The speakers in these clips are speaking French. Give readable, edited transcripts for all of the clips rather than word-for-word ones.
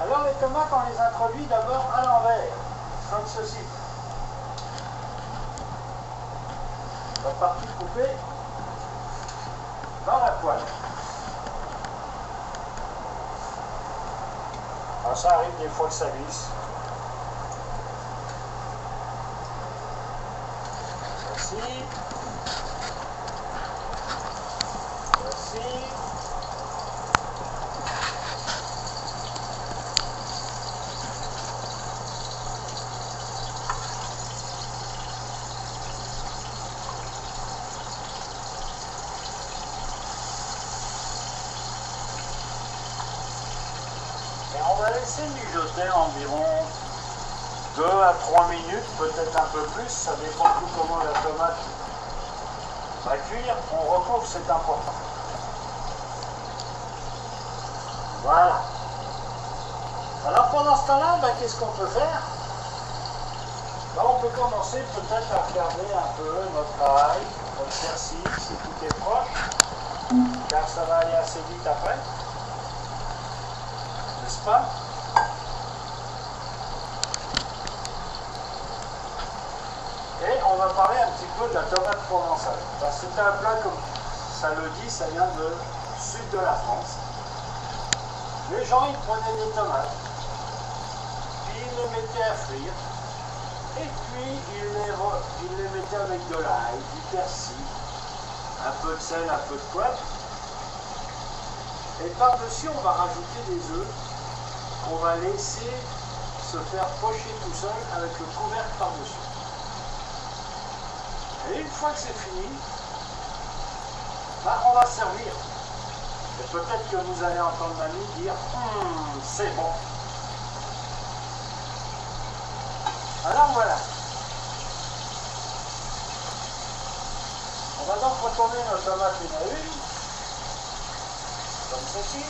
Alors les tomates, on les introduit d'abord à l'envers, comme ceci. La partie coupée dans la poêle. Alors ça arrive des fois que ça glisse. Voici. Voici. Et on va laisser mijoter environ 2 à 3 minutes, peut-être un peu plus, ça dépend tout comment la tomate va cuire. On recouvre, c'est important. Voilà. Alors pendant ce temps-là, qu'est-ce qu'on peut faire? On peut commencer peut-être à regarder un peu notre ail, notre persil, si tout est proche, car ça va aller assez vite après. N'est-ce pas? Et on va parler un petit peu de la tomate provençale. C'est un plat, comme ça le dit, ça vient du sud de la France. Les gens, ils prenaient des tomates, puis ils les mettaient à frire, et puis ils les mettaient avec de l'ail, du persil, un peu de sel, un peu de poivre. Et par-dessus, on va rajouter des œufs qu'on va laisser se faire pocher tout seul avec le couvercle par-dessus. Et une fois que c'est fini, on va servir. Et peut-être que vous allez entendre mamie dire « c'est bon ». Alors voilà. On va donc retourner nos tomates une à une, comme ceci.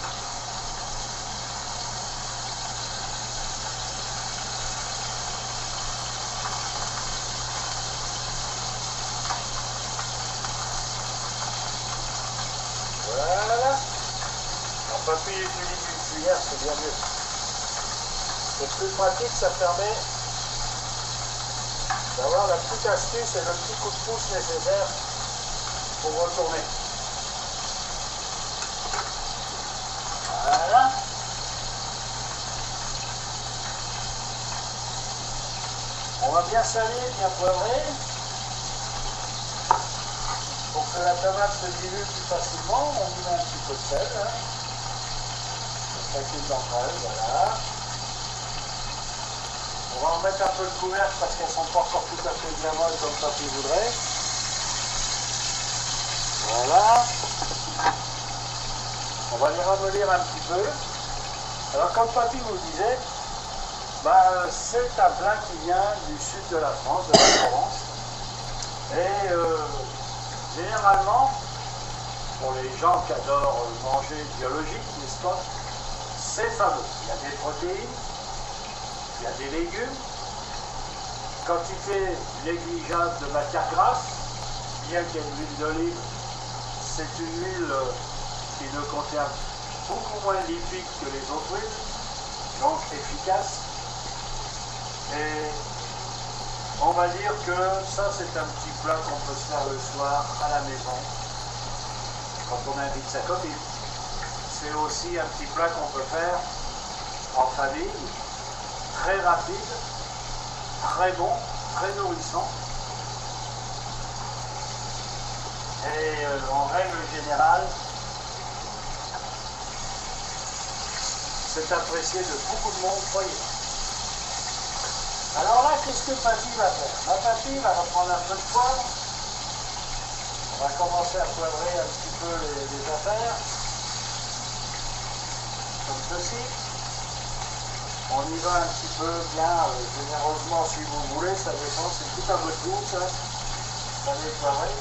Voilà. On peut appuyer une cuillère, c'est bien mieux. C'est plus pratique, ça permet d'avoir la petite astuce et le petit coup de pouce nécessaire pour retourner. Voilà. On va bien saler, bien poivrer, pour que la tomate se dilue plus facilement. On met un petit peu de sel, chacune d'entre elles, voilà. On va en mettre un peu de couvercle parce qu'elles ne sont pas encore tout à fait bien molles comme papy voudrait. Voilà. On va les ramollir un petit peu. Alors comme papy vous disait, c'est un plat qui vient du sud de la France, de la Provence. Et généralement, pour les gens qui adorent manger biologique, n'est-ce pas, c'est fameux. Il y a des protéines. Il y a des légumes. Quand il fait négligeable de matière grasse, bien qu'il y ait de l'huile d'olive, c'est une huile qui ne contient beaucoup moins de lipides que les autres huiles, donc efficace. Et on va dire que ça, c'est un petit plat qu'on peut se faire le soir à la maison, quand on invite sa copine. C'est aussi un petit plat qu'on peut faire en famille, très rapide, très bon, très nourrissant. Et en règle générale, c'est apprécié de beaucoup de monde, croyez. Alors là, qu'est-ce que papy va faire? Papy va reprendre un peu de poivre. On va commencer à poivrer un petit peu les affaires. Comme ceci. On y va un petit peu bien, généreusement si vous voulez, ça dépend, c'est tout à votre goût, ça va poivrer.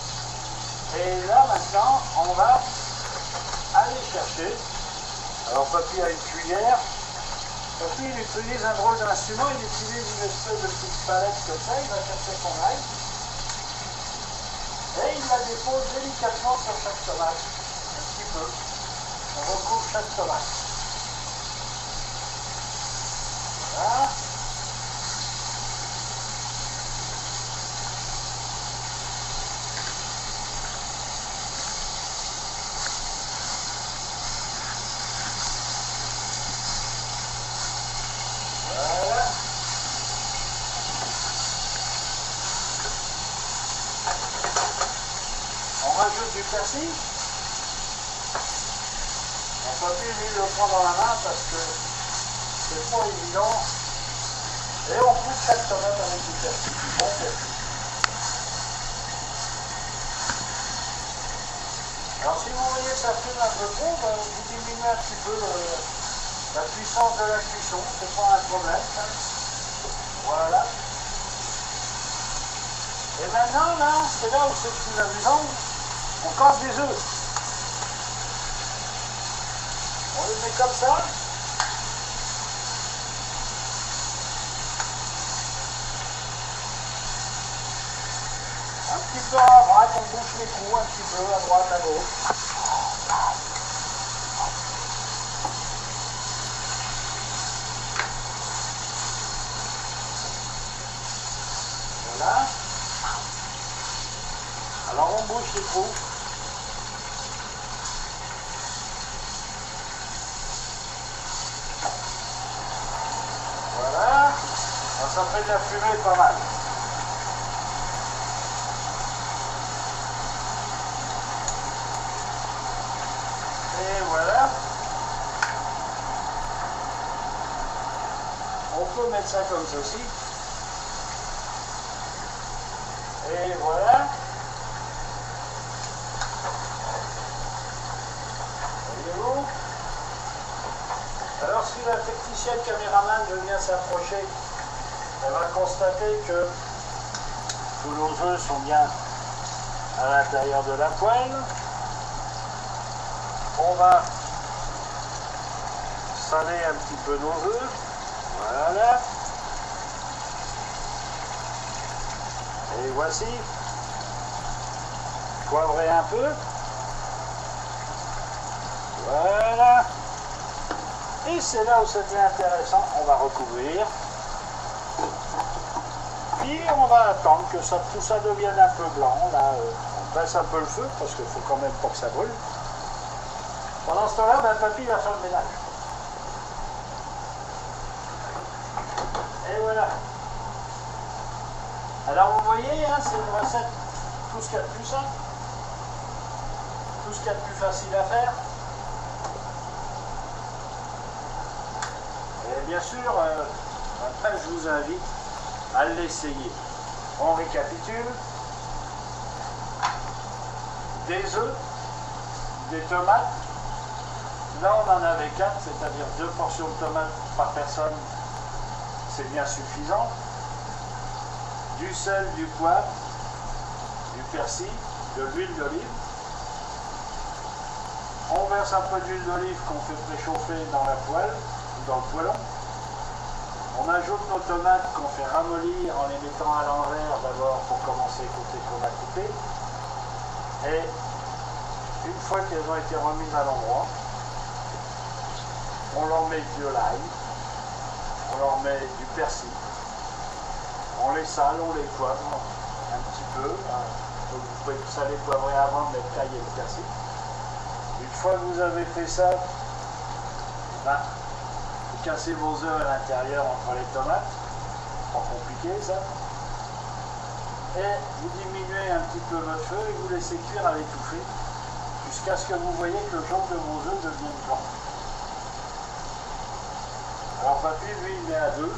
Et là maintenant, on va aller chercher. Alors papy a une cuillère. Papy il utilise un drôle d'instrument, il utilise une espèce de petite palette comme ça, il va chercher son ail. Et il la dépose délicatement sur chaque tomate. Un petit peu. On recouvre chaque tomate. du persil. On peut plus lui le prendre dans la main parce que c'est pas évident. Et on coupe chaque tomate avec du persil, du bon persil. Alors si vous voyez que ça fume un peu trop, ben, vous diminuez un petit peu la puissance de la cuisson, c'est pas un problème. Ça. Voilà. Et maintenant, là, c'est là où c'est le plus amusant, on casse des œufs. On les met comme ça. Un petit peu à droite, on bouche les coups, un petit peu à droite, à gauche. Voilà. Alors on bouche les coups. Voilà. Alors, ça fait de la fumée pas mal. Et voilà. On peut mettre ça comme ceci. Et voilà. Voyez-vous. Alors si la technicienne caméraman veut bien s'approcher, elle va constater que tous nos œufs sont bien à l'intérieur de la poêle. On va saler un petit peu nos œufs. Voilà. Et voici. Poivrer un peu. Voilà. Et c'est là où ça devient intéressant. On va recouvrir. Puis on va attendre que ça, tout ça devienne un peu blanc. Là, on baisse un peu le feu parce qu'il faut quand même pas que ça brûle. Pendant ce temps-là, ben, papy va faire le ménage. Et voilà. Alors vous voyez, hein, c'est une recette, tout ce qu'il y a de plus simple, tout ce qu'il y a de plus facile à faire. Et bien sûr, après je vous invite à l'essayer. On récapitule. Des œufs, des tomates. Là on en avait 4, c'est-à-dire 2 portions de tomates par personne, c'est bien suffisant. Du sel, du poivre, du persil, de l'huile d'olive. On verse un peu d'huile d'olive qu'on fait préchauffer dans la poêle, dans le poêlon. On ajoute nos tomates qu'on fait ramollir en les mettant à l'envers d'abord pour commencer côté qu'on a coupé. Et une fois qu'elles ont été remises à l'endroit, on leur met de l'ail, on leur met du persil. On les sale, on les poivre un petit peu. Vous pouvez saler, poivrer avant de mettre tailler le persil. Une fois que vous avez fait ça, ben, vous cassez vos œufs à l'intérieur entre les tomates. Pas compliqué ça. Et vous diminuez un petit peu votre feu et vous laissez cuire à l'étouffée jusqu'à ce que vous voyez que le jaune de vos œufs devienne blanc. Alors papy, lui, il met à 2.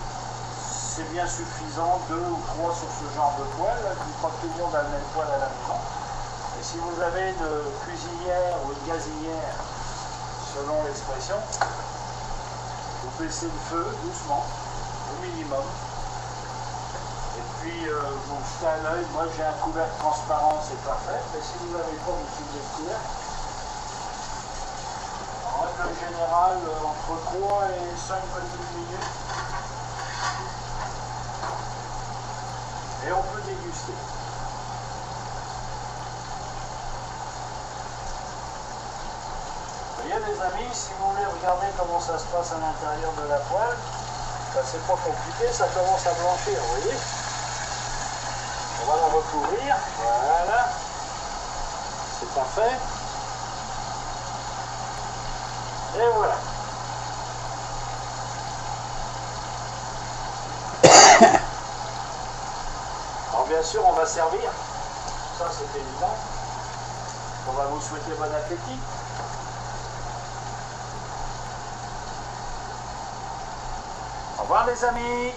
C'est bien suffisant, 2 ou 3 sur ce genre de poêle. Je ne dis pas que tout le monde a le même poêle à la maison. Et si vous avez une cuisinière ou une gazinière, selon l'expression, vous baissez le feu doucement, au minimum. Et puis vous jetez un œil. Moi j'ai un couvercle transparent, c'est parfait. Mais si vous n'avez pas, vous utilisez le couvercle. En règle générale, entre 3 et 5 petites minutes. Et on peut déguster. Vous voyez les amis, si vous voulez regarder comment ça se passe à l'intérieur de la poêle, ben, c'est pas compliqué, ça commence à blanchir, vous voyez. On va la recouvrir, voilà. C'est parfait. Et voilà. Alors bien sûr, on va servir. Ça, c'est évident. On va vous souhaiter bon appétit. Au revoir les amis.